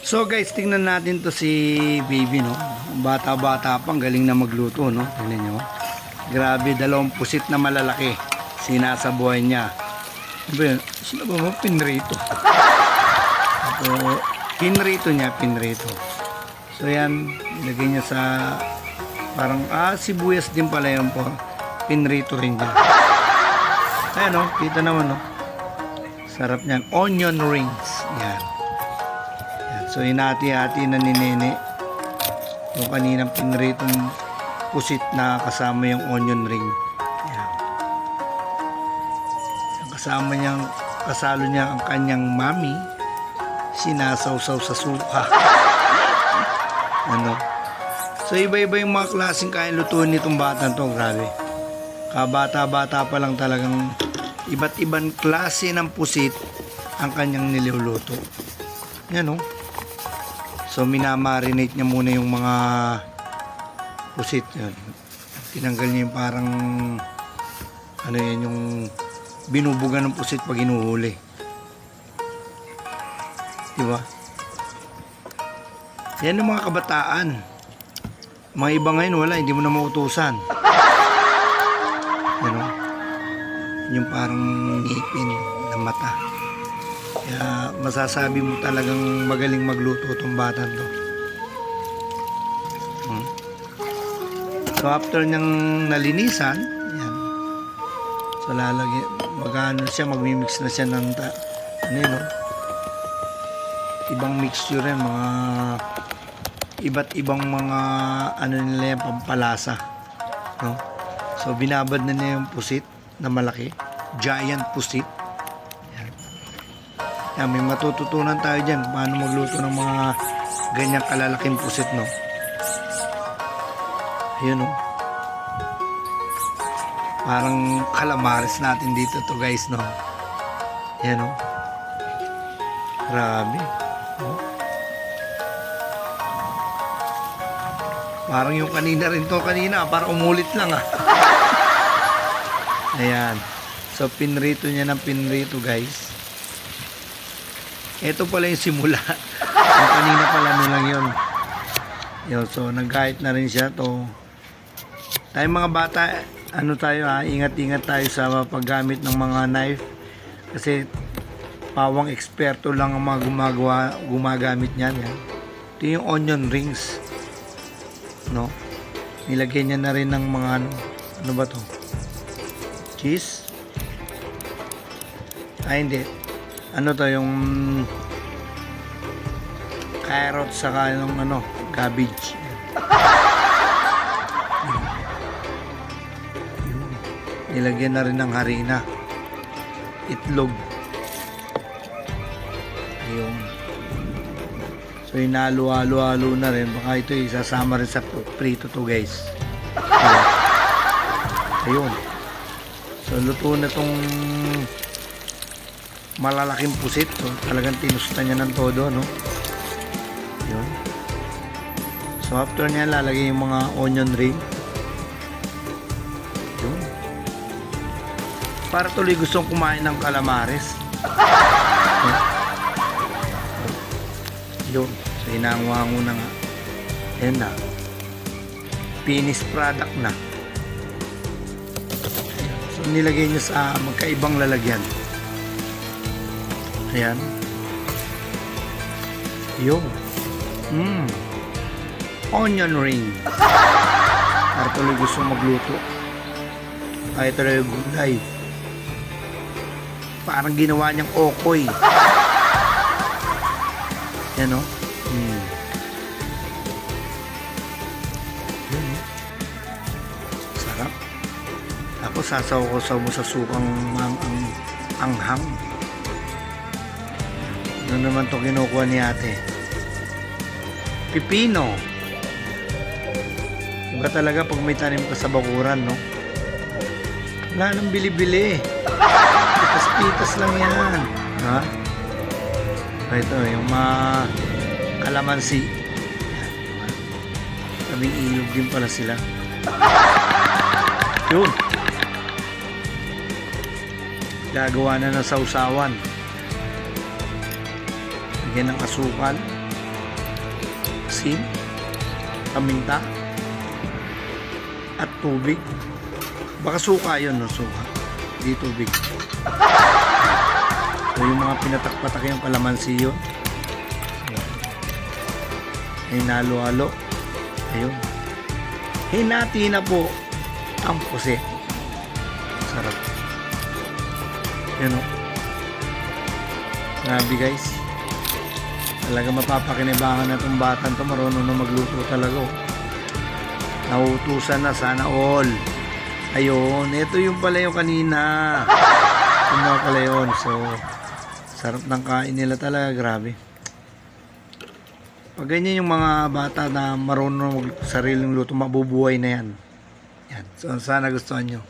So guys, tingnan natin to si baby, no? Bata-bata pang galing na magluto, no? Tingnan nyo. Grabe, 2 pusit na malalaki. Sinasabuhay niya. Sino ba mo? Pinrito. Ito, pinrito niya, pinrito. So yan, ilagay niya sa parang, sibuyas din pala yun po. Pinrito rin niya. Ayan, no? Kita naman, no? Sarap niyan. Onion rings. Yan. So hinati-hati na ni Nene yung kaninang pinritong pusit na kasama yung onion ring. Yan. Kasalo niya ang kanyang mami, sinasawsaw sa suka. Ano? So iba-iba yung mga klaseng kain lutuin nitong batang to. Grabe. Kabata-bata pa lang talagang iba't ibang klase ng pusit ang kanyang niluluto. Yan, no? So minamarinate niya muna yung mga pusit yan. Tinanggal niya yung parang ano yan, yung binubugan ng pusit pag hinuhuli. Diba? Yan yung mga kabataan. Mga iba ngayon wala, hindi mo na mautusan. Yan, no? Yung parang ngipin ng mata. Kaya masasabi mo talagang magaling magluto itong batang to. So after niyang nalinisan, yan. So lalagyan, magmimix na siya ng ibang mixture yan, mga iba't ibang mga nila yung pampalasa, no? So binabad na niya yung pusit na malaki, giant pusit. Yan, may matututunan tayo dyan paano magluto ng mga ganyang kalalaking pusit, no? Ayun, no? Parang calamares natin dito to, guys, no? Yan, no? Grabe, no? Parang yung kanina rin to, parang umulit lang, Ayan. So pinrito niya ng pinrito, guys. Ito pala yung simula. Yung kanina pala lang yun. So nag-guide na rin siya to. Tayo mga bata, ingat-ingat tayo sa paggamit ng mga knife. Kasi pawang eksperto lang ang mga gumagamit niyan. Ito yung onion rings. No? Nilagyan niya na rin ng mga ano ba to? Cheese? Hindi. Ano to, yung carrot saka yung cabbage. Nilagyan na rin ng harina, itlog. Ayun. So hinalo-halo na rin, baka ito isasama rin sa prito to, guys. Ayun. So luto na tong malalaking pusit. So talagang tinusta niya ng todo, no? Yun. So after niya lalagay yung mga onion ring. Yun. Para tuloy gustong kumain ng calamares. Yun. So hinango-hango na nga. Ayan na. Finished product na. So nilagay niya sa magkaibang lalagyan. Ayan. Yung onion ring. Para tuloy gusto magluto. Kahit tuloy gulay. Parang ginawa niyang okoy. Yan, no? Sarap. Tapos sasaw-saw mo sa sukang anghang. Ano naman to kinukuha ni ate? Pipino. Iba talaga pag may tanim ka sa bakuran, no? Wala nang bili-bili. Pitas-pitas lang yan. Ha? Ito, yung mga kalamansi. Kaming ilog din pala sila. Yun. Gagawa na ng sausawan. Lagyan ng asukal. asin, paminta, at tubig. Baka suka yun, no? Suka. Di tubig. So, yung mga pinatak-patak yung kalamansi yun. Ay nalo-halo. Ayun. Hinati na po ang pusit. Sarap. Yun o. Grabe guys. Talaga mapapakinabangan na itong batang to. Marunong na magluto talaga o. Nautusan na sana all. Ayun. Ito yung pala yung kanina. Yung mga pala yun. So, sarap ng kain nila talaga. Grabe. Pag ganyan yung mga bata na marunong mag sariling luto, mabubuhay na yan. Yan. So, sana gustuhan nyo.